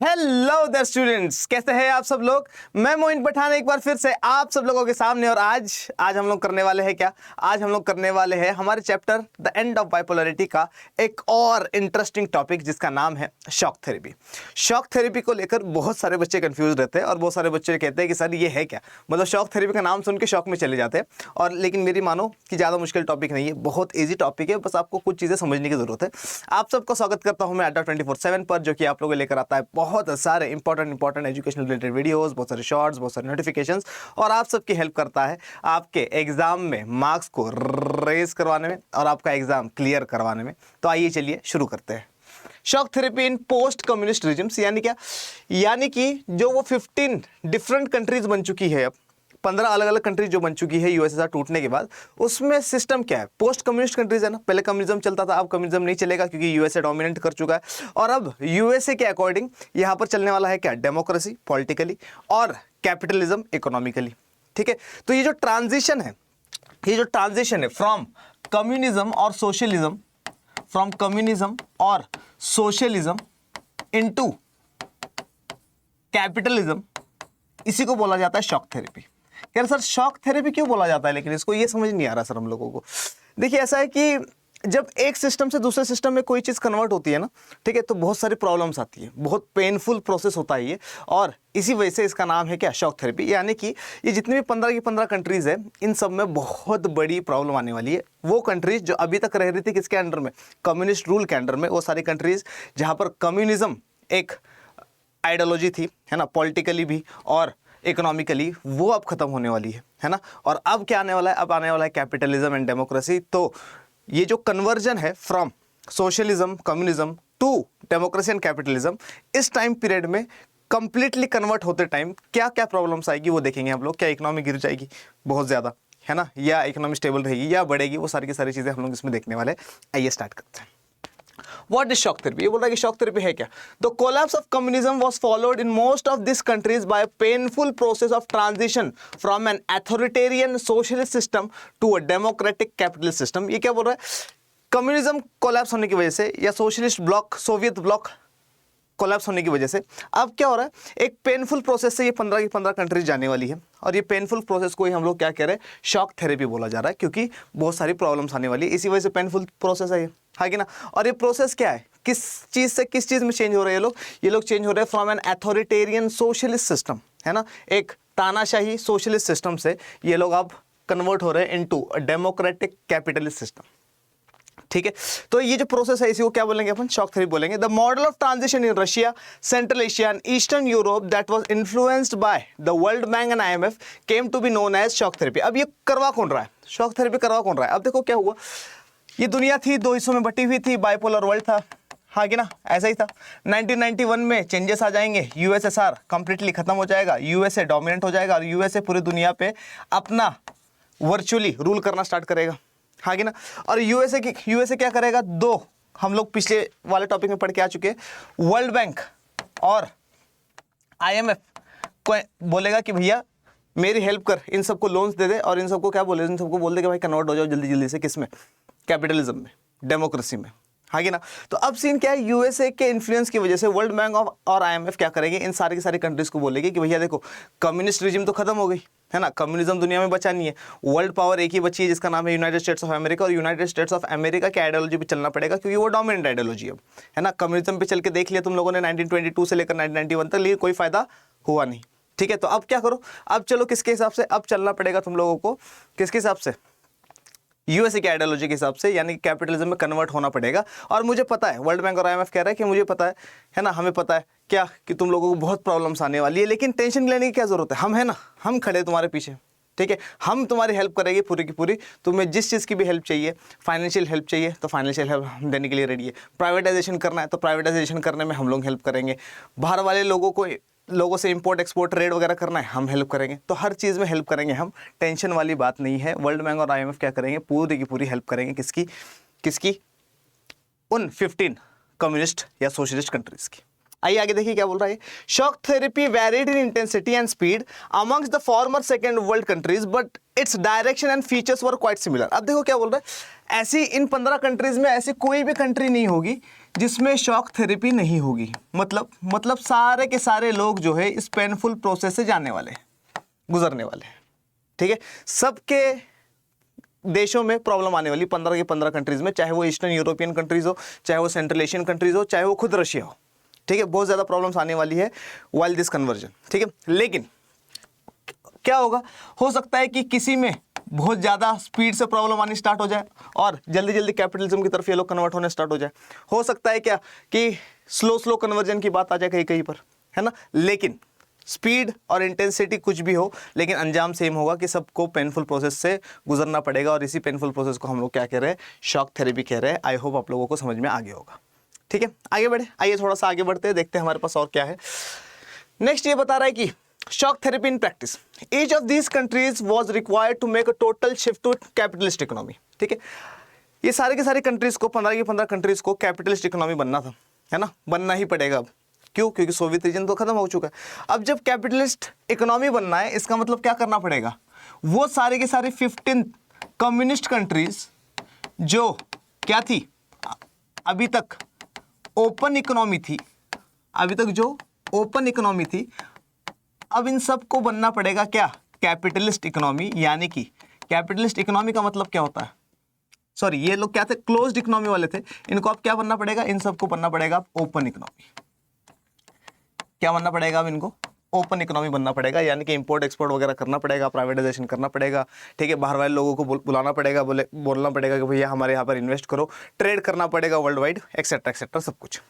Hello the students, कैसे हैं आप सब लोग। मैं मोइन पठान एक बार फिर से आप सब लोगों के सामने। और आज हम लोग करने वाले हैं क्या, आज हम लोग करने वाले हैं हमारे चैप्टर द एंड ऑफ बाइपोलरिटी का एक और इंटरेस्टिंग टॉपिक जिसका नाम है शॉक थेरेपी। शॉक थेरेपी को लेकर बहुत सारे बच्चे कंफ्यूज रहते हैं और बहुत सारे बच्चे कहते हैं कि सर ये है क्या, मतलब शॉक थेरेपी का नाम सुन के शॉक में चले जाते हैं। और लेकिन मेरी मानो कि ज़्यादा मुश्किल टॉपिक नहीं है, बहुत ईजी टॉपिक है, बस आपको कुछ चीज़ें समझने की जरूरत है। आप सबका स्वागत करता हूँ मैं अड्डा 24/7 पर, जो कि आप लोगों को लेकर आता है बहुत सारे इंपॉर्टेंट एजुकेशनल रिलेटेड वीडियोस, बहुत सारे शॉर्ट्स, बहुत सारे नोटिफिकेशंस, और आप सबकी हेल्प करता है आपके एग्जाम में मार्क्स को रेज करवाने में और आपका एग्जाम क्लियर करवाने में। तो आइए चलिए शुरू करते हैं। शॉक थेरेपी इन पोस्ट कम्युनिस्ट रिजिम्स, यानी क्या, यानी कि जो वो 15 डिफरेंट कंट्रीज बन चुकी है, अब 15 अलग अलग कंट्रीज जो बन चुकी है यूएसएसआर टूटने के बाद, उसमें सिस्टम क्या है, पोस्ट कम्युनिस्ट कंट्रीज है ना। पहले कम्युनिज्म चलता था, अब कम्युनिज्म नहीं चलेगा क्योंकि यूएसए डोमिनेट कर चुका है। और अब यूएसए के अकॉर्डिंग यहाँ पर चलने वाला है क्या, डेमोक्रेसी पॉलिटिकली और कैपिटलिज्म इकोनॉमिकली। ठीक है, तो ये जो ट्रांजिशन है फ्रॉम कम्युनिज्म और सोशलिज्म, फ्रॉम कम्युनिज्म और सोशलिज्म इनटू कैपिटलिज्म, इसी को बोला जाता है शॉक थेरेपी। यार सर शॉक थेरेपी क्यों बोला जाता है, लेकिन इसको ये समझ नहीं आ रहा सर हम लोगों को। देखिए ऐसा है कि जब एक सिस्टम से दूसरे सिस्टम में कोई चीज़ कन्वर्ट होती है ना, ठीक है, तो बहुत सारी प्रॉब्लम्स आती है, बहुत पेनफुल प्रोसेस होता है ये, और इसी वजह से इसका नाम है क्या, शॉक थेरेपी। यानी कि ये जितनी भी 15 की 15 कंट्रीज़ है, इन सब में बहुत बड़ी प्रॉब्लम आने वाली है। वो कंट्रीज़ जो अभी तक रह रही थी किसके अंडर में, कम्युनिस्ट रूल के अंडर में, वो सारी कंट्रीज़ जहाँ पर कम्युनिज्म एक आइडियोलॉजी थी, है ना, पॉलिटिकली भी और इकोनॉमिकली, वो अब खत्म होने वाली है ना। और अब क्या आने वाला है, अब आने वाला है कैपिटलिज्म एंड डेमोक्रेसी। तो ये जो कन्वर्जन है from socialism communism to democracy and capitalism, इस टाइम पीरियड में कंप्लीटली कन्वर्ट होते टाइम क्या क्या प्रॉब्लम्स आएगी वो देखेंगे हम लोग। क्या इकोनॉमी गिर जाएगी बहुत ज़्यादा, है ना, या इकोनॉमी स्टेबल रहेगी या बढ़ेगी, वो सारी की सारी चीज़ें हम लोग इसमें देखने वाले हैं। आइए स्टार्ट करते हैं। What is shock therapy? ये बोल रहा है कि shock therapy है क्या। The collapse of communism was followed in most of these countries by a painful process of transition from an authoritarian socialist system to a democratic capitalist system। ये क्या बोल रहा है, कम्युनिज्म कोलैप्स होने की वजह से या socialist block, Soviet block collapse होने की वजह से अब क्या हो रहा है, एक पेनफुल प्रोसेस से ये 15 की 15 कंट्रीज जाने वाली है। और ये पेनफुल प्रोसेस को ही हम लोग क्या कह रहे हैं, शॉक थेरेपी बोला जा रहा है, क्योंकि बहुत सारी प्रॉब्लम्स आने वाली है, इसी वजह से पेनफुल प्रोसेस है ये, है कि ना। और ये प्रोसेस क्या है, किस चीज़ से किस चीज़ में चेंज हो रहे हैं ये लोग चेंज हो रहे हैं from an authoritarian socialist system, है ना, एक तानाशाही सोशलिस्ट सिस्टम से ये लोग अब कन्वर्ट हो रहे हैं इनटू डेमोक्रेटिक कैपिटलिस्ट सिस्टम। ठीक है, तो ये जो प्रोसेस है इसी को क्या बोलेंगे अपन, शॉक थेरेपी बोलेंगे। The model of transition in Russia, Central Asia and Eastern Europe that was influenced by the World Bank and IMF came to be known as shock therapy. अब ये करवा कौन रहा है, शॉक थेरेपी करवा कौन रहा है। अब देखो क्या हुआ, ये दुनिया थी दो हिस्सों में बटी हुई थी, बाइपोलर वर्ल्ड था, हाँ कि ना, ऐसा ही था। 1991 में चेंजेस आ जाएंगे, यूएसएसआर कंप्लीटली खत्म हो जाएगा, यूएसए डोमिनेंट हो जाएगा और यूएसए पूरी दुनिया पे अपना वर्चुअली रूल करना स्टार्ट करेगा, हाँ कि ना। और यूएसए क्या करेगा, दो हम लोग पिछले वाले टॉपिक में पढ़ के आ चुके हैं, वर्ल्ड बैंक और IMF को बोलेगा कि भैया मेरी हेल्प कर, इन सबको लोन्स दे दे, और इन सबको क्या बोले, इन सबको बोल दे कि भाई कन्वर्ट हो जाओ जल्दी जल्दी से, किस में, कैपिटलिज्म में, डेमोक्रेसी में, हाँ कि ना। तो अब सीन क्या है, यूएसए के इन्फ्लुएंस की वजह से वर्ल्ड बैंक और IMF क्या करेंगे, इन सारी की सारी कंट्रीज को बोलेगी कि भैया देखो कम्युनिस्ट रिजिम तो खत्म हो गई, है ना, कम्युनिज्म दुनिया में बचा नहीं है, वर्ल्ड पावर एक ही बची है जिसका नाम है यूनाइटेड स्टेट्स ऑफ अमेरिका, और यूनाइटेड स्टेट्स ऑफ अमेरिका की आइडियोलॉजी पे चलना पड़ेगा क्योंकि वो डोमिनेंट आइडियोलॉजी है ना। कम्युनिज्म पे चल के देख लिया तुम लोगों ने 1922 से लेकर 1991 तक, लेकिन कोई फायदा हुआ नहीं। ठीक है, तो अब क्या करो, अब चलो किसके हिसाब से, अब चलना पड़ेगा तुम लोगों को, किसके हिसाब से, यूएसए की आइडियोलॉजी के हिसाब से, यानी कि कैपिटलिज्म में कन्वर्ट होना पड़ेगा। और मुझे पता है, वर्ल्ड बैंक और IMF कह रहा है कि मुझे पता है ना, हमें पता है क्या कि तुम लोगों को बहुत प्रॉब्लम्स आने वाली है, लेकिन टेंशन लेने की क्या जरूरत है, हम है ना, हम खड़े तुम्हारे पीछे, ठीक है, हम तुम्हारी हेल्प करेंगे पूरी की पूरी। तुम्हें जिस चीज़ की भी हेल्प चाहिए, फाइनेंशियल हेल्प चाहिए तो फाइनेंशियल हेल्प हम देने के लिए रेडी है, प्राइवेटाइजेशन करना है तो प्राइवेटाइजेशन करने में हम लोग हेल्प करेंगे, बाहर वाले लोगों से इंपोर्ट एक्सपोर्ट ट्रेड वगैरह करना है हम हेल्प करेंगे, तो हर चीज़ में हेल्प करेंगे हम, टेंशन वाली बात नहीं है। वर्ल्ड बैंक और IMF क्या करेंगे, पूरी की पूरी हेल्प करेंगे, किसकी, उन 15 कम्युनिस्ट या सोशलिस्ट कंट्रीज की। आइए आगे देखिए क्या बोल रहा है, shock therapy varied in intensity and speed amongst the former second world countries but its direction and features were quite similar. अब देखो क्या बोल रहा है, ऐसी इन 15 कंट्रीज में ऐसी कोई भी कंट्री नहीं होगी जिसमें शॉक थेरेपी नहीं होगी। मतलब सारे के सारे लोग जो है इस पेनफुल प्रोसेस से जाने वाले हैं, गुजरने वाले हैं। ठीक है, सबके देशों में प्रॉब्लम आने वाली 15 के 15 कंट्रीज में, चाहे वो ईस्टर्न यूरोपियन कंट्रीज हो, चाहे वो सेंट्रल एशियन कंट्रीज हो, चाहे वो खुद रशिया हो। ठीक है, बहुत ज़्यादा प्रॉब्लम्स आने वाली है वाइल दिस कन्वर्जन। ठीक है, लेकिन क्या होगा, हो सकता है कि किसी में बहुत ज़्यादा स्पीड से प्रॉब्लम आनी स्टार्ट हो जाए और जल्दी जल्दी कैपिटलिज्म की तरफ ये लोग कन्वर्ट होने स्टार्ट हो जाए। हो सकता है क्या कि स्लो कन्वर्जन की बात आ जाए कहीं कहीं पर, है ना। लेकिन स्पीड और इंटेंसिटी कुछ भी हो, लेकिन अंजाम सेम होगा कि सबको पेनफुल प्रोसेस से गुजरना पड़ेगा। और इसी पेनफुल प्रोसेस को हम लोग क्या कह रहे हैं, शॉक थेरेपी कह रहे हैं। आई होप आप लोगों को समझ में आ गया होगा। ठीक है, आगे बढ़े, आइए थोड़ा सा आगे बढ़ते हैं, देखते हैं हमारे पास और क्या है। नेक्स्ट ये बता रहा है कि shock therapy in practice, each of these countries was required to make a total shift to capitalist economy. ठीक है, ये सारे के सारे कंट्रीज को, 15 की 15 कंट्रीज को कैपिटलिस्ट इकोनॉमी बनना था, है ना, बनना ही पड़ेगा अब। क्यों? क्योंकि सोवियत रीजन तो खत्म हो चुका है। अब जब कैपिटलिस्ट इकोनॉमी बनना है, इसका मतलब क्या करना पड़ेगा, वो सारे के सारे 15 कम्युनिस्ट कंट्रीज जो क्या थी, अभी तक ओपन इकोनॉमी थी, अभी तक जो ओपन इकोनॉमी थी, अब इन सब को बनना पड़ेगा क्या, कैपिटलिस्ट इकोनॉमी। यानी कि कैपिटलिस्ट इकोनॉमी का मतलब क्या होता है, सॉरी ये लोग क्या थे, क्लोज्ड इकोनॉमी वाले थे, इनको अब क्या बनना पड़ेगा, इन सबको बनना पड़ेगा ओपन इकोनॉमी। क्या बनना पड़ेगा अब इनको, ओपन इकोनॉमी बनना पड़ेगा। यानी कि इंपोर्ट एक्सपोर्ट वगैरह करना पड़ेगा, प्राइवेटाइजेशन करना पड़ेगा। ठीक है, बाहर वाले लोगों को बुलाना पड़ेगा, बोलना पड़ेगा कि भैया हमारे यहाँ पर इन्वेस्ट करो, ट्रेड करना पड़ेगा वर्ल्ड वाइड, एक्सेट्रा एक्सेट्रा सब कुछ।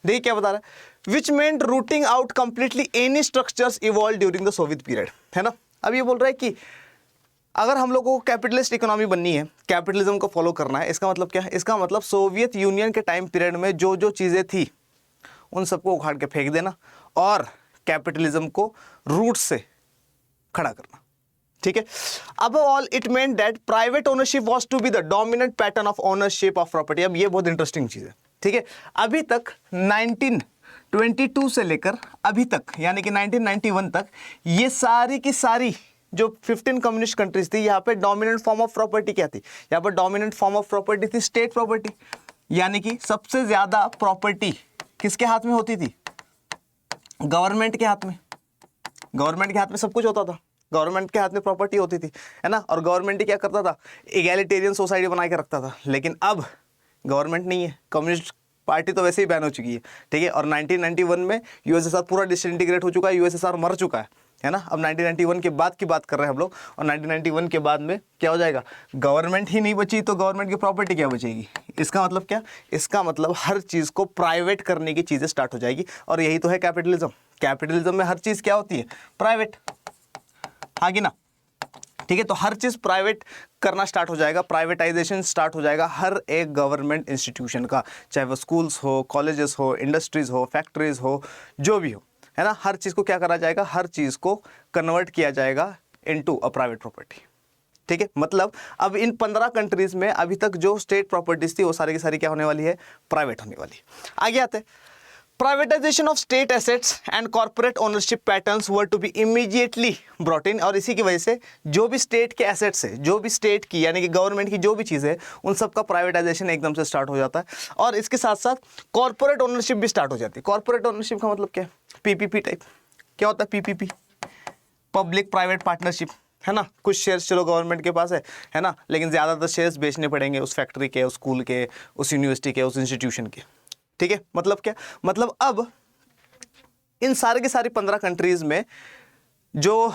देखिए क्या बता रहा है, which meant ruling out completely any structures evolve during the Soviet period, है ना। अब ये बोल रहा है कि अगर हम लोगों को कैपिटलिस्ट इकोनॉमी बननी है, कैपिटलिज्म को फॉलो करना है, इसका मतलब क्या है, इसका मतलब सोवियत यूनियन के टाइम पीरियड में जो जो चीज़ें थी उन सबको उखाड़ के फेंक देना और कैपिटलिज्म को रूट से खड़ा करना। ठीक है, अब all it meant that private ownership was to be the dominant pattern of ownership of property. अब ये बहुत इंटरेस्टिंग चीज़ है। ठीक है, अभी तक 1922 से लेकर अभी तक यानी कि 1991 तक ये सारी की सारी जो 15 कम्युनिस्ट कंट्रीज थी, यहाँ पे डोमिनेंट फॉर्म ऑफ प्रॉपर्टी क्या थी, यहाँ पर डोमिनेंट फॉर्म ऑफ प्रॉपर्टी थी स्टेट प्रॉपर्टी। यानी कि सबसे ज्यादा प्रॉपर्टी किसके हाथ में होती थी, गवर्नमेंट के हाथ में। गवर्नमेंट के हाथ में सब कुछ होता था, गवर्नमेंट के हाथ में प्रॉपर्टी होती थी, है ना। और गवर्नमेंट ही क्या करता था, इगैलिटेरियन सोसाइटी बना के रखता था। लेकिन अब गवर्नमेंट नहीं है, कम्युनिस्ट पार्टी तो वैसे ही बैन हो चुकी है। ठीक है, और 1991 में यूएसएसआर पूरा डिसइंटीग्रेट हो चुका है, यूएसएसआर मर चुका है ना। अब 1991 के बाद की बात कर रहे हैं हम लोग, और 1991 के बाद में क्या हो जाएगा, गवर्नमेंट ही नहीं बची तो गवर्नमेंट की प्रॉपर्टी क्या बचेगी। इसका मतलब क्या, इसका मतलब हर चीज़ को प्राइवेट करने की चीज़ें स्टार्ट हो जाएगी। और यही तो है कैपिटलिज्म। कैपिटलिज्म में हर चीज़ क्या होती है, प्राइवेट, हाँ कि ना। ठीक है, तो हर चीज़ प्राइवेट करना स्टार्ट हो जाएगा, प्राइवेटाइजेशन स्टार्ट हो जाएगा हर एक गवर्नमेंट इंस्टीट्यूशन का, चाहे वो स्कूल्स हो, कॉलेजेस हो, इंडस्ट्रीज हो, फैक्ट्रीज हो, जो भी हो, है ना। हर चीज़ को क्या करा जाएगा, हर चीज़ को कन्वर्ट किया जाएगा इनटू अ प्राइवेट प्रॉपर्टी। ठीक है, मतलब अब इन 15 कंट्रीज में अभी तक जो स्टेट प्रॉपर्टीज थी वो सारी की सारी क्या होने वाली है, प्राइवेट होने वाली है। आगे आते हैं, privatisation of state assets and corporate ownership patterns were to be immediately brought in. और इसी की वजह से जो भी स्टेट के एसेट्स है, जो भी स्टेट की यानी कि गवर्नमेंट की जो भी चीज़ है, उन सब का प्राइवेटाइजेशन एकदम से स्टार्ट हो जाता है। और इसके साथ साथ कॉर्पोरेट ओनरशिप भी स्टार्ट हो जाती है। कॉर्पोरेट ओनरशिप का मतलब क्या है, पीपीपी टाइप। क्या होता है पीपीपी, पब्लिक प्राइवेट पार्टनरशिप, है ना। कुछ शेयर्स चलो गवर्नमेंट के पास है ना, लेकिन ज़्यादातर शेयर्स बेचने पड़ेंगे उस फैक्ट्री के, उस स्कूल के, उस यूनिवर्सिटी के, उस इंस्टीट्यूशन के। ठीक है, मतलब क्या, मतलब अब इन सारे के सारी 15 कंट्रीज में जो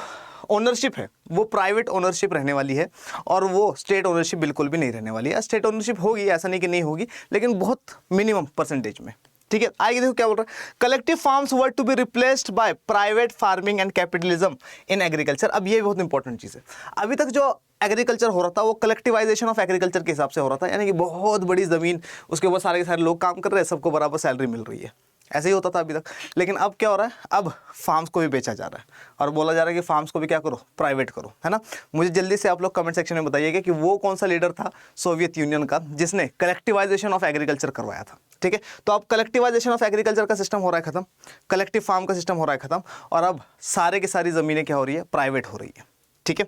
ओनरशिप है वो प्राइवेट ओनरशिप रहने वाली है, और वो स्टेट ओनरशिप बिल्कुल भी नहीं रहने वाली है। स्टेट ओनरशिप होगी, ऐसा नहीं कि नहीं होगी, लेकिन बहुत मिनिमम परसेंटेज में। ठीक है, आगे देखो क्या बोल रहा है, collective farms were to be replaced by private farming and capitalism in agriculture. अब ये बहुत इंपॉर्टेंट चीज़ है। अभी तक जो एग्रीकल्चर हो रहा था वो कलेक्टिवाइजेशन ऑफ एग्रीकल्चर के हिसाब से हो रहा था, यानी कि बहुत बड़ी ज़मीन, उसके ऊपर सारे के सारे लोग काम कर रहे हैं, सबको बराबर सैलरी मिल रही है, ऐसे ही होता था अभी तक। लेकिन अब क्या हो रहा है, अब फार्म्स को भी बेचा जा रहा है और बोला जा रहा है कि फार्म्स को भी क्या करो, प्राइवेट करो, है ना। मुझे जल्दी से आप लोग कमेंट सेक्शन में बताइएगा कि वो कौन सा लीडर था सोवियत यूनियन का जिसने कलेक्टिवाइजेशन ऑफ एग्रीकल्चर करवाया था। ठीक है, तो अब कलेक्टिवाइजेशन ऑफ एग्रीकल्चर का सिस्टम हो रहा है खत्म, कलेक्टिव फार्म का सिस्टम हो रहा है खत्म, और अब सारे के सारी ज़मीनें क्या हो रही है, प्राइवेट हो रही है। ठीक है,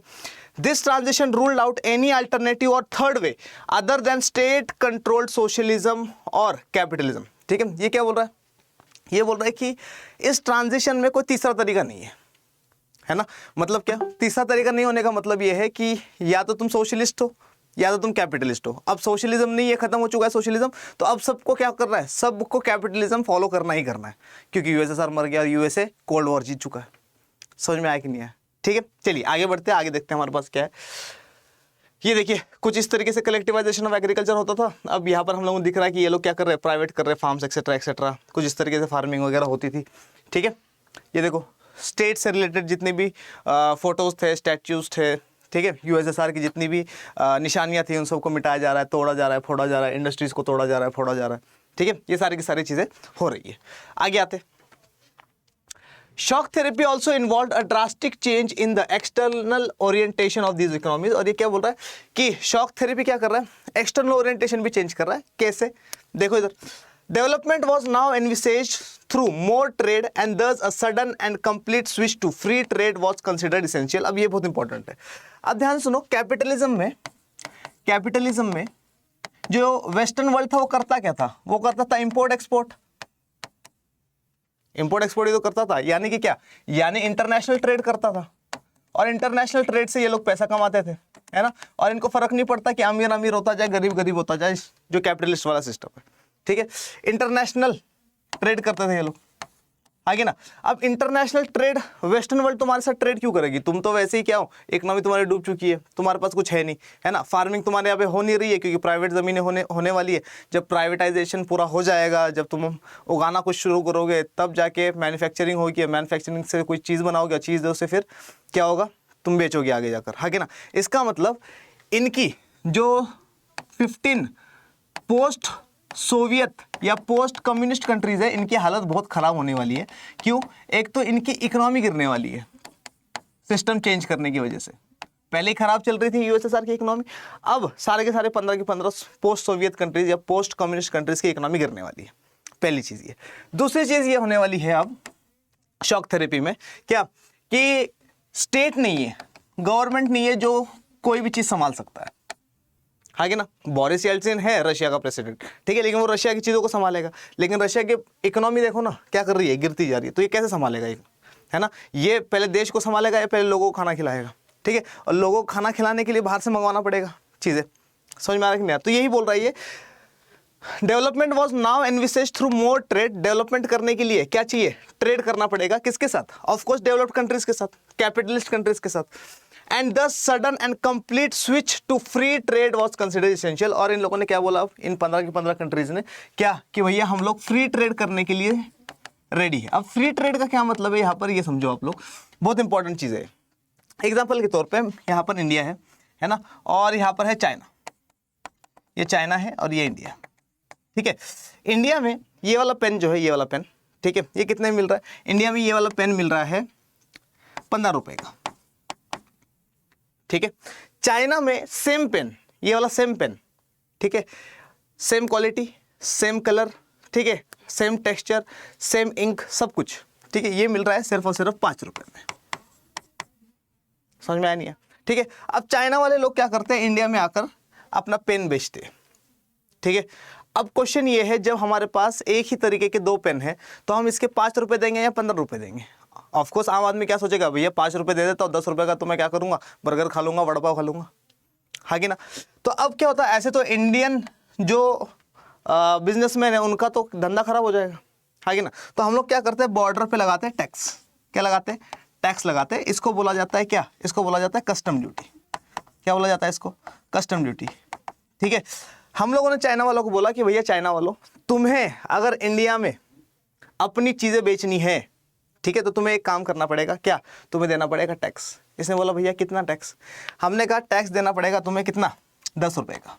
this transition ruled out any alternative or third way other than state controlled socialism or capitalism. ठीक है, ये क्या बोल रहा है, ये बोल रहा है कि इस ट्रांजिशन में कोई तीसरा तरीका नहीं है ना। मतलब क्या, तीसरा तरीका नहीं होने का मतलब ये है कि या तो तुम सोशलिस्ट हो या तो तुम कैपिटलिस्ट हो। अब सोशलिज्म नहीं है, खत्म हो चुका है सोशलिज्म, तो अब सबको क्या करना है, सबको कैपिटलिज्म फॉलो करना ही करना है, क्योंकि यूएसएसआर मर गया और यूएसए कोल्ड वॉर जीत चुका है। समझ में आया कि नहीं आया? ठीक है, चलिए आगे बढ़ते हैं, आगे देखते हैं हमारे पास क्या है। ये देखिए कुछ इस तरीके से कलेक्टिवाइजेशन ऑफ एग्रीकल्चर होता था। अब यहाँ पर हम लोगों को दिख रहा है कि ये लोग क्या कर रहे हैं, प्राइवेट कर रहे हैं फार्म्स एक्सेट्रा एक्सेट्रा, कुछ इस तरीके से फार्मिंग वगैरह होती थी। ठीक है, ये देखो स्टेट से रिलेटेड जितने भी फोटोज थे, स्टैच्यूज थे, ठीक है, यूएसएसआर की जितनी भी निशानियाँ थी उन सबको मिटाया जा रहा है, तोड़ा जा रहा है, फोड़ा जा रहा है, इंडस्ट्रीज़ को तोड़ा जा रहा है, फोड़ा जा रहा है। ठीक है, ये सारी की सारी चीज़ें हो रही है। आगे आते, shock therapy also involve a drastic change in the external orientation of these economies. और ये क्या बोल रहा है कि शॉक थेरेपी क्या कर रहा है, एक्सटर्नल ओरिएंटेशन भी चेंज कर रहा है। कैसे, देखो इधर, development was now envisaged through more trade and thus a sudden and complete switch to free trade was considered essential. अब ये बहुत इंपॉर्टेंट है, अब ध्यान सुनो। कैपिटलिज्म में जो वेस्टर्न वर्ल्ड था वो करता क्या था, वो करता था इंपोर्ट एक्सपोर्ट, इंपोर्ट एक्सपोर्ट ही तो करता था, यानी कि क्या, यानी इंटरनेशनल ट्रेड करता था, और इंटरनेशनल ट्रेड से ये लोग पैसा कमाते थे, है ना। और इनको फर्क नहीं पड़ता कि अमीर अमीर होता जाए, गरीब गरीब होता जाए, जो कैपिटलिस्ट वाला सिस्टम है। ठीक है, इंटरनेशनल ट्रेड करते थे ये लोग, आगे ना। अब इंटरनेशनल ट्रेड, वेस्टर्न वर्ल्ड तुम्हारे साथ ट्रेड क्यों करेगी, तुम तो वैसे ही क्या हो, इकोनॉमी तुम्हारी डूब चुकी है, तुम्हारे पास कुछ है नहीं, है ना। फार्मिंग तुम्हारे यहाँ पे हो नहीं रही है क्योंकि प्राइवेट ज़मीनें होने वाली है। जब प्राइवेटाइजेशन पूरा हो जाएगा, जब तुम उगाना कुछ शुरू करोगे, तब जाके मैन्युफैक्चरिंग होगी, मैन्युफैक्चरिंग से कोई चीज़ बनाओगे, चीज़ दो से फिर क्या होगा, तुम बेचोगे आगे जाकर, आगे ना। इसका मतलब इनकी जो 15 पोस्ट सोवियत या पोस्ट कम्युनिस्ट कंट्रीज है, इनकी हालत बहुत ख़राब होने वाली है। क्यों, एक तो इनकी इकोनॉमी गिरने वाली है सिस्टम चेंज करने की वजह से। पहले ही खराब चल रही थी यूएसएसआर की इकोनॉमी, अब सारे के सारे 15 की 15 पोस्ट सोवियत कंट्रीज या पोस्ट कम्युनिस्ट कंट्रीज की इकोनॉमी गिरने वाली है। पहली चीज़ ये। दूसरी चीज़ ये होने वाली है अब शॉक थेरेपी में, क्या कि स्टेट नहीं है, गवर्नमेंट नहीं है जो कोई भी चीज़ संभाल सकता है, आगे ना। बोरिस येल्सिन है रशिया का प्रेसिडेंट, ठीक है, लेकिन वो रशिया की चीज़ों को संभालेगा, लेकिन रशिया की इकोनॉमी देखो ना क्या कर रही है, गिरती जा रही है। तो ये कैसे संभालेगा, है ना। ये पहले देश को संभालेगा या पहले लोगों को खाना खिलाएगा, ठीक है। और लोगों को खाना खिलाने के लिए बाहर से मंगवाना पड़ेगा चीज़ें, समझ में आ रहा है कि नहीं। तो यही बोल रहा है ये, development was now envisaged through more trade. Development करने के लिए क्या चाहिए, ट्रेड करना पड़ेगा, किसके साथ, ऑफकोर्स डेवलप्ड कंट्रीज के साथ, कैपिटलिस्ट कंट्रीज के साथ। And the sudden and complete switch to free trade was considered essential. और इन लोगों ने क्या बोला, इन 15 की 15 कंट्रीज ने क्या, कि भैया हम लोग फ्री ट्रेड करने के लिए रेडी है। अब फ्री ट्रेड का क्या मतलब है यहाँ पर, ये समझो आप लोग, बहुत इंपॉर्टेंट चीज़ है। एग्जाम्पल के तौर पे यहाँ पर इंडिया है ना, और यहाँ पर है चाइना, ये चाइना है और ये इंडिया, ठीक है। इंडिया में ये वाला पेन जो है, ये वाला पेन, ठीक है, ये कितने में मिल रहा है, इंडिया में ये वाला पेन मिल रहा है 15 रुपए का, ठीक है। चाइना में सेम पेन, ये वाला सेम पेन, ठीक है, सेम क्वालिटी, सेम कलर, ठीक है, सेम टेक्सचर, सेम इंक, सब कुछ, ठीक है, ये मिल रहा है सिर्फ और सिर्फ 5 रुपए में। समझ में आया नहीं है, ठीक है। अब चाइना वाले लोग क्या करते हैं, इंडिया में आकर अपना पेन बेचते हैं, ठीक है। अब क्वेश्चन ये है, जब हमारे पास एक ही तरीके के 2 पेन हैं, तो हम इसके 5 रुपए देंगे या 15 रुपए देंगे। ऑफकोर्स आम आदमी क्या सोचेगा, भैया 5 रुपए दे देता हूँ, 10 रुपए का तो मैं क्या करूँगा, बर्गर खा लूँगा, वड़ा पाव खा लूँगा, हाँ कि ना। तो अब क्या होता है, ऐसे तो इंडियन जो बिजनेसमैन है उनका तो धंधा खराब हो जाएगा, हाँ कि ना। तो हम लोग क्या करते हैं, बॉर्डर पे लगाते हैं टैक्स, क्या लगाते हैं, टैक्स लगाते हैं। इसको बोला जाता है क्या, इसको बोला जाता है कस्टम ड्यूटी। क्या बोला जाता है इसको, कस्टम ड्यूटी, ठीक है। हम लोगों ने चाइना वालों को बोला कि भैया चाइना वालों, तुम्हें अगर इंडिया में अपनी चीज़ें बेचनी है, ठीक है, तो तुम्हें एक काम करना पड़ेगा, क्या, तुम्हें देना पड़ेगा टैक्स। इसने बोला भैया कितना टैक्स, हमने कहा टैक्स देना पड़ेगा तुम्हें कितना, 10 रुपए का,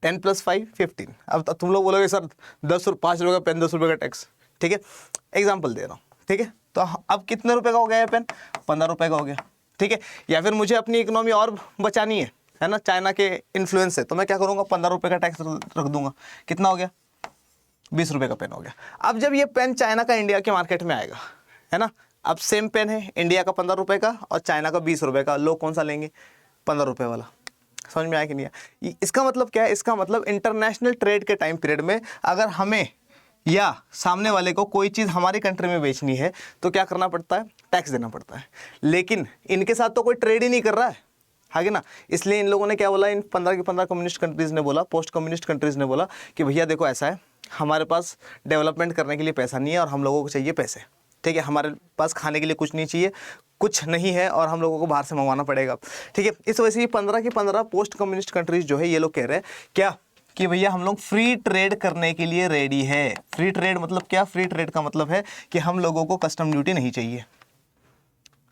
10 + 5 15। अब तुम लोग बोलोगे सर 5 रुपये का पेन, 10 रुपये का टैक्स, ठीक है, एग्जाम्पल दे रहा हूँ, ठीक है। तो अब कितने रुपए का हो गया ये पेन, 15 रुपए का हो गया, ठीक है। या फिर मुझे अपनी इकोनॉमी और बचानी है ना, चाइना के इन्फ्लुएंस से, तो मैं क्या करूँगा, 15 रुपए का टैक्स रख दूंगा, कितना हो गया, 20 रुपए का पेन हो गया। अब जब ये पेन चाइना का इंडिया के मार्केट में आएगा, है ना, अब सेम पेन है, इंडिया का 15 रुपए का और चाइना का 20 रुपए का, लोग कौन सा लेंगे, 15 रुपए वाला, समझ में आया कि नहीं आया? इसका मतलब क्या है? इसका मतलब इंटरनेशनल ट्रेड के टाइम पीरियड में अगर हमें या सामने वाले को कोई चीज़ हमारी कंट्री में बेचनी है तो क्या करना पड़ता है? टैक्स देना पड़ता है। लेकिन इनके साथ तो कोई ट्रेड ही नहीं कर रहा है, है ना? इसलिए इन लोगों ने क्या बोला, इन 15 की 15 कम्युनिस्ट कंट्रीज़ ने बोला, पोस्ट कम्युनिस्ट कंट्रीज़ ने बोला कि भैया देखो ऐसा है, हमारे पास डेवलपमेंट करने के लिए पैसा नहीं है और हम लोगों को चाहिए पैसे, ठीक है? हमारे पास खाने के लिए कुछ नहीं चाहिए, कुछ नहीं है और हम लोगों को बाहर से मंगवाना पड़ेगा, ठीक है? इस वजह से ये 15 की 15 पोस्ट कम्युनिस्ट कंट्रीज़ जो है ये लोग कह रहे हैं क्या कि भैया हम लोग फ्री ट्रेड करने के लिए रेडी है। फ्री ट्रेड मतलब क्या? फ्री ट्रेड का मतलब है कि हम लोगों को कस्टम ड्यूटी नहीं चाहिए।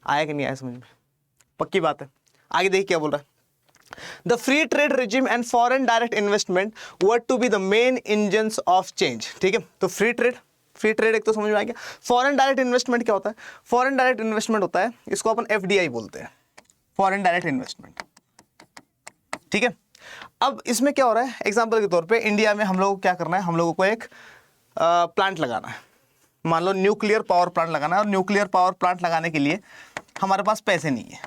आया कि नहीं आया समझ में? पक्की बात है। आगे देखिए क्या बोल रहा है, the free trade regime and foreign direct investment were to be the main engines of change, ठीक है? तो फ्री ट्रेड एक तो समझ में आ गया। फॉरेन डायरेक्ट इन्वेस्टमेंट क्या होता है? फॉरेन डायरेक्ट इन्वेस्टमेंट होता है, इसको अपन FDI बोलते हैं, फॉरेन डायरेक्ट इन्वेस्टमेंट, ठीक है? अब इसमें क्या हो रहा है, एग्जांपल के तौर पे इंडिया में हम लोग को क्या करना है, हम लोगों को एक प्लांट लगाना है, मान लो न्यूक्लियर पावर प्लांट लगाना है, और न्यूक्लियर पावर प्लांट लगाने के लिए हमारे पास पैसे नहीं है,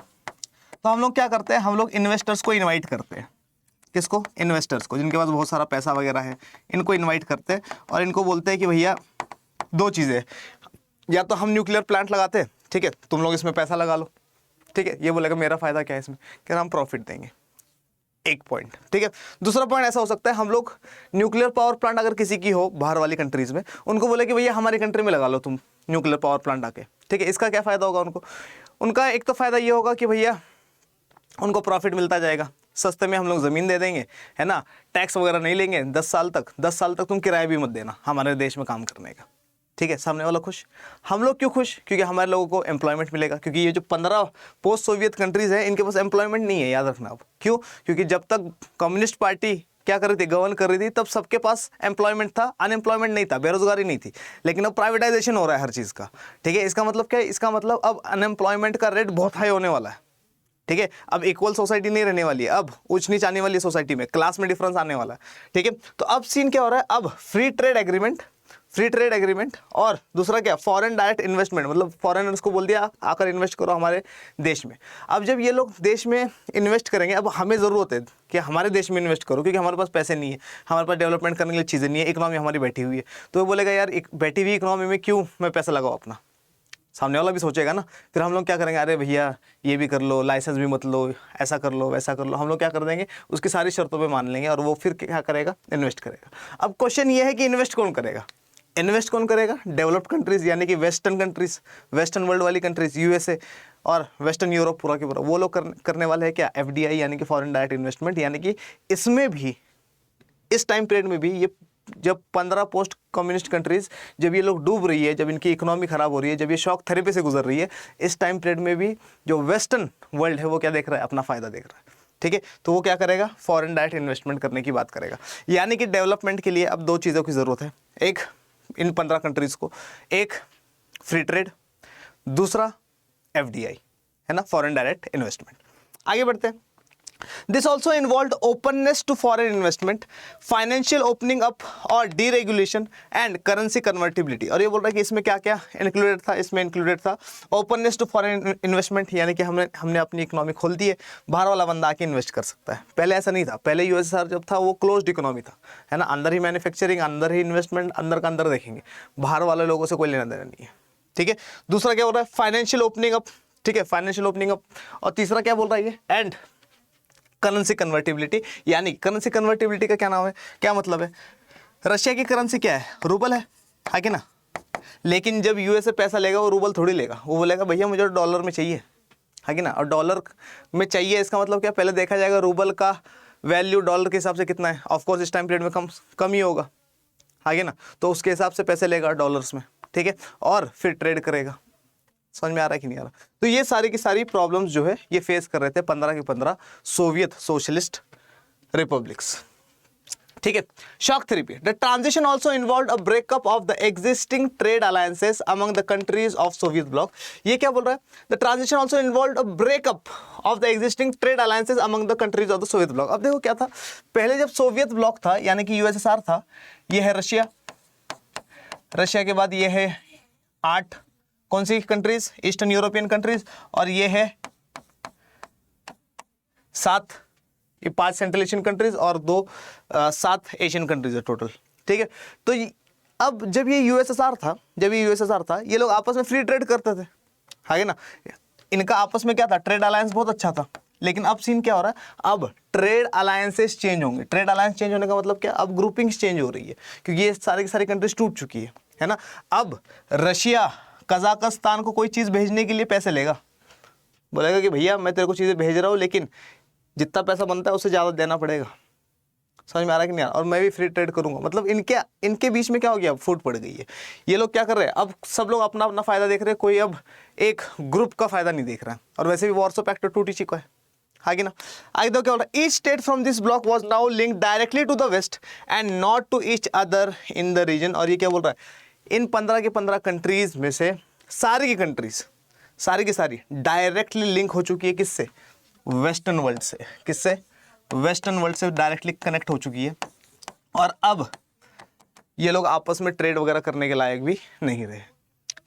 तो हम लोग क्या करते हैं, हम लोग इन्वेस्टर्स को इनवाइट करते हैं। किसको? इन्वेस्टर्स को, जिनके पास बहुत सारा पैसा वगैरह है, इनको इनवाइट करते हैं और इनको बोलते हैं कि भैया दो चीज़ें, या तो हम न्यूक्लियर प्लांट लगाते हैं, ठीक है, तुम लोग इसमें पैसा लगा लो, ठीक है? ये बोलेगा मेरा फ़ायदा क्या है इसमें, क्या हम प्रॉफिट देंगे, एक पॉइंट, ठीक है? दूसरा पॉइंट ऐसा हो सकता है, हम लोग न्यूक्लियर पावर प्लांट अगर किसी की हो बाहर वाली कंट्रीज़ में, उनको बोले कि भैया हमारी कंट्री में लगा लो तुम न्यूक्लियर पावर प्लांट आके, ठीक है? इसका क्या फ़ायदा होगा उनको? उनका एक तो फ़ायदा ये होगा कि भैया उनको प्रॉफिट मिलता जाएगा, सस्ते में हम लोग ज़मीन दे देंगे, है ना? टैक्स वगैरह नहीं लेंगे 10 साल तक तुम किराया भी मत देना हमारे देश में काम करने का, ठीक है? सामने वाला खुश, हम लोग क्यों खुश? क्योंकि हमारे लोगों को एम्प्लॉयमेंट मिलेगा, क्योंकि ये जो 15 पोस्ट सोवियत कंट्रीज़ हैं इनके पास एम्प्लॉयमेंट नहीं है, याद रखना आप। क्यों? क्योंकि जब तक कम्युनिस्ट पार्टी क्या कर रही थी, गवर्न कर रही थी, तब सबके पास एम्प्लॉयमेंट था, अनएम्प्लॉयमेंट नहीं था, बेरोजगारी नहीं थी। लेकिन अब प्राइवेटाइजेशन हो रहा है हर चीज़ का, ठीक है? इसका मतलब क्या है? इसका मतलब अब अनएम्प्लॉयमेंट का रेट बहुत हाई होने वाला है, ठीक है? अब इक्वल सोसाइटी नहीं रहने वाली है, अब ऊंच नीच आने वाली है सोसाइटी में, क्लास में डिफरेंस आने वाला है, ठीक है? तो अब सीन क्या हो रहा है, अब फ्री ट्रेड एग्रीमेंट और दूसरा क्या, फॉरेन डायरेक्ट इन्वेस्टमेंट, मतलब फॉरेनर्स को बोल दिया आकर इन्वेस्ट करो हमारे देश में। अब जब ये लोग देश में इन्वेस्ट करेंगे, अब हमें ज़रूरत है कि हमारे देश में इन्वेस्ट करो, क्योंकि हमारे पास पैसे नहीं है, हमारे पास डेवलपमेंट करने के लिए चीज़ें नहीं है, इकोनॉमी हमारी बैठी हुई है। तो वो बोलेगा यार एक बैठी हुई इकोनॉमी में क्यों मैं पैसा लगाऊँ अपना? सामने वाला भी सोचेगा ना। फिर हम लोग क्या करेंगे, अरे भैया ये भी कर लो, लाइसेंस भी मत लो, ऐसा कर लो वैसा कर लो, हम लोग क्या कर देंगे, उसकी सारी शर्तों पे मान लेंगे और वो फिर क्या करेगा, इन्वेस्ट करेगा। अब क्वेश्चन ये है कि इन्वेस्ट कौन करेगा? डेवलप्ड कंट्रीज़ यानी कि वेस्टर्न कंट्रीज़, वेस्टर्न वर्ल्ड वाली कंट्रीज़, USA और वेस्टर्न यूरोप पूरा के पूरा, वो लोग करने वाले हैं क्या, FDI यानी कि फॉरेन डायरेक्ट इन्वेस्टमेंट। यानी कि इसमें भी, इस टाइम पीरियड में भी, ये जब 15 पोस्ट कम्युनिस्ट कंट्रीज़ जब ये लोग डूब रही है, जब इनकी इकोनॉमी ख़राब हो रही है, जब ये शॉक थेरेपी से गुजर रही है, इस टाइम पीरियड में भी जो वेस्टर्न वर्ल्ड है वो क्या देख रहा है, अपना फ़ायदा देख रहा है, ठीक है? तो वो क्या करेगा, फॉरेन डायरेक्ट इन्वेस्टमेंट करने की बात करेगा। यानी कि डेवलपमेंट के लिए अब दो चीज़ों की ज़रूरत है, एक इन 15 कंट्रीज़ को, एक फ्री ट्रेड, दूसरा FDI, है ना, फॉरेन डायरेक्ट इन्वेस्टमेंट। आगे बढ़ते हैं। This also involved openness to foreign investment, financial opening up और deregulation and currency convertibility। और ये बोल रहा है कि इसमें क्या क्या इंक्लूडेड था, इसमें इंक्लूडेड था openness to foreign investment, यानी कि हमने अपनी इकोनॉमी खोल दी है, बाहर वाला बंदा आके इन्वेस्ट कर सकता है। पहले ऐसा नहीं था, पहले USSR जब था वो क्लोज्ड इकोनॉमी था, है ना, अंदर ही मैन्युफैक्चरिंग, अंदर ही इन्वेस्टमेंट, अंदर का अंदर देखेंगे, बाहर वाले लोगों से कोई लेना देना नहीं है, ठीक है? दूसरा क्या बोल रहा है, फाइनेंशियल ओपनिंग अप, ठीक है, फाइनेंशियल ओपनिंग अप। और तीसरा क्या बोल रहा है ये, एंड करेंसी कन्वर्टिबिलिटी। यानी करेंसी कन्वर्टिबिलिटी का क्या नाम है, क्या मतलब है, रशिया की करेंसी क्या है, रूबल है कि ना? लेकिन जब USA पैसा लेगा वो रूबल थोड़ी लेगा, वो बोलेगा भैया मुझे डॉलर में चाहिए, है कि ना? और डॉलर में चाहिए इसका मतलब क्या, पहले देखा जाएगा रूबल का वैल्यू डॉलर के हिसाब से कितना है, ऑफकोर्स इस टाइम पीरियड में कम ही होगा, है कि ना? तो उसके हिसाब से पैसे लेगा डॉलर्स में, ठीक है? और फिर ट्रेड करेगा। समझ में आ रहा है कि नहीं आ रहा? तो ये सारी की सारी प्रॉब्लम्स जो है ये फेस कर रहे थे 15 की 15 सोवियत सोशलिस्ट रिपब्लिक्स, ठीक है? Shock therapy, the transition also involve a breakup of the existing trade alliances among the countries of Soviet block. ये क्या बोल रहा है, the transition also involve a breakup of the existing trade alliances among the countries of the Soviet block. अब देखो क्या था, पहले जब सोवियत ब्लॉक था यानी कि USSR था, ये है रशिया के बाद ये है 8 कौन सी कंट्रीज, ईस्टर्न यूरोपियन कंट्रीज, और ये है 7 ये 5 सेंट्रल एशियन कंट्रीज और 7 एशियन कंट्रीज है टोटल, ठीक है। तो अब जब ये यूएसएसआर था, ये लोग आपस में फ्री ट्रेड करते थे, है ना। इनका आपस में क्या था, ट्रेड अलायंस बहुत अच्छा था। लेकिन अब सीन क्या हो रहा है, अब ट्रेड अलायंसेस चेंज होंगे। ट्रेड अलायंस चेंज होने का मतलब क्या, अब ग्रुपिंग्स चेंज हो रही है, क्योंकि ये सारी की सारी कंट्रीज टूट चुकी है ना। अब रशिया कजाकिस्तान को कोई चीज़ भेजने के लिए पैसे लेगा, बोलेगा कि भैया मैं तेरे को चीज़ें भेज रहा हूँ, लेकिन जितना पैसा बनता है उससे ज़्यादा देना पड़ेगा। समझ में आ रहा है कि नहीं आ रहा? और मैं भी फ्री ट्रेड करूंगा, मतलब इनके बीच में क्या हो गया, अब फूट पड़ गई है। ये लोग क्या कर रहे हैं, अब सब लोग अपना अपना फायदा देख रहे हैं, कोई अब एक ग्रुप का फायदा नहीं देख रहा है। और वैसे भी वार्सो पैक्ट तो टूट ही चुका है कि ना। आगे तो क्या हो रहा है, each state from this block was now linked directly to the West and not to each other in the region. और ये क्या बोल रहा है, इन 15 के 15 कंट्रीज में से सारी की कंट्रीज, सारी की सारी डायरेक्टली लिंक हो चुकी है किससे, वेस्टर्न वर्ल्ड से। किससे, वेस्टर्न वर्ल्ड से डायरेक्टली कनेक्ट हो चुकी है। और अब ये लोग आपस में ट्रेड वगैरह करने के लायक भी नहीं रहे,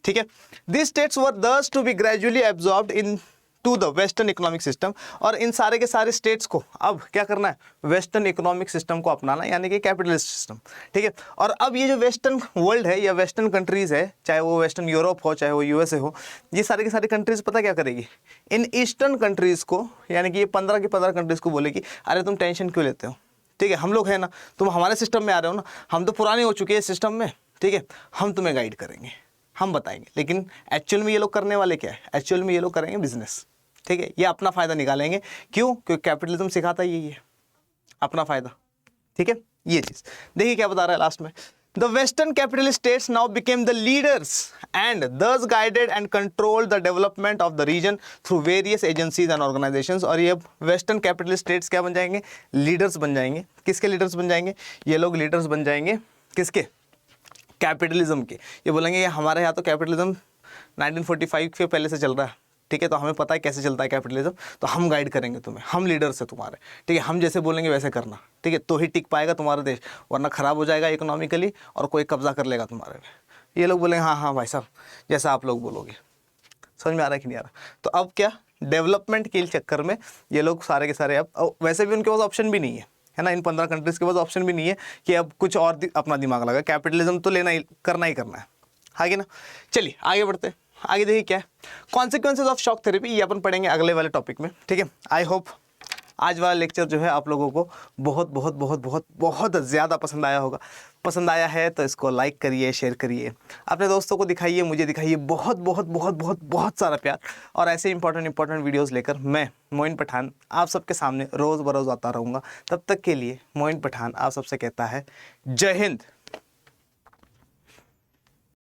ठीक है। This states were thus to be gradually absorbed into the western economic system. और इन सारे के सारे स्टेट्स को अब क्या करना है, वेस्टर्न इकोनॉमिक सिस्टम को अपनाना, यानी कि कैपिटलिस्ट सिस्टम, ठीक है। और अब ये जो वेस्टर्न वर्ल्ड है या वेस्टर्न कंट्रीज है, चाहे वो वेस्टर्न यूरोप हो चाहे वो यूएसए हो, ये सारी की सारी कंट्रीज पता क्या करेगी, इन ईस्टर्न कंट्रीज को, यानी कि ये 15 की 15 कंट्रीज को बोलेगी अरे तुम टेंशन क्यों लेते हो, ठीक है, हम लोग हैं ना, तुम हमारे सिस्टम में आ रहे हो ना, हम तो पुराने हो चुके हैं सिस्टम में, ठीक है, हम तुम्हें गाइड करेंगे, हम बताएंगे। लेकिन एक्चुअल में ये लोग करने वाले क्या है, एक्चुअल में ये लोग करेंगे बिजनेस, ठीक है। ये अपना फायदा निकालेंगे, क्यों, क्योंकि कैपिटलिज्म सिखाता ही है अपना फायदा, ठीक है। ये चीज देखिए क्या बता रहा है लास्ट में, the western capitalist states now became the leaders and thus guided and control the development of the region through various agencies and organisations. और ये वेस्टर्न कैपिटलिस्ट स्टेट्स क्या बन जाएंगे, लीडर्स बन जाएंगे। किसके लीडर्स बन जाएंगे, ये लोग लीडर्स बन जाएंगे किसके, कैपिटलिज्म के। ये बोलेंगे ये हमारे यहाँ तो कैपिटलिज्म 1945 के पहले से चल रहा है, ठीक है, तो हमें पता है कैसे चलता है कैपिटलिज्म, तो हम गाइड करेंगे तुम्हें, हम लीडर्स हैं तुम्हारे, ठीक है, हम जैसे बोलेंगे वैसे करना, ठीक है, तो ही टिक पाएगा तुम्हारा देश, वरना खराब हो जाएगा इकोनॉमिकली और कोई कब्जा कर लेगा तुम्हारे पे। ये लोग बोलेंगे हाँ हाँ भाई साहब जैसा आप लोग बोलोगे। समझ में आ रहा है कि नहीं आ रहा? तो अब क्या, डेवलपमेंट के चक्कर में ये लोग सारे के सारे, अब वैसे भी उनके पास ऑप्शन भी नहीं है ना, इन 15 कंट्रीज के पास ऑप्शन भी नहीं है कि अब कुछ और अपना दिमाग लगा, कैपिटलिज्म तो लेना ही करना है ना। चलिए आगे बढ़ते हैं। आगे देखिए क्या है, कॉन्सिक्वेंसेज ऑफ शॉक थेरेपी, ये अपन पढ़ेंगे अगले वाले टॉपिक में, ठीक है। आई होप आज वाला लेक्चर जो है आप लोगों को बहुत बहुत बहुत बहुत बहुत ज़्यादा पसंद आया होगा। पसंद आया है तो इसको लाइक करिए, शेयर करिए, अपने दोस्तों को दिखाइए, मुझे दिखाइए, बहुत बहुत बहुत बहुत बहुत सारा प्यार। और ऐसे इंपॉर्टेंट वीडियोस लेकर मैं मोइन पठान आप सबके सामने रोज़ बरोज़ आता रहूँगा। तब तक के लिए मोइन पठान आप सबसे कहता है जय हिंद।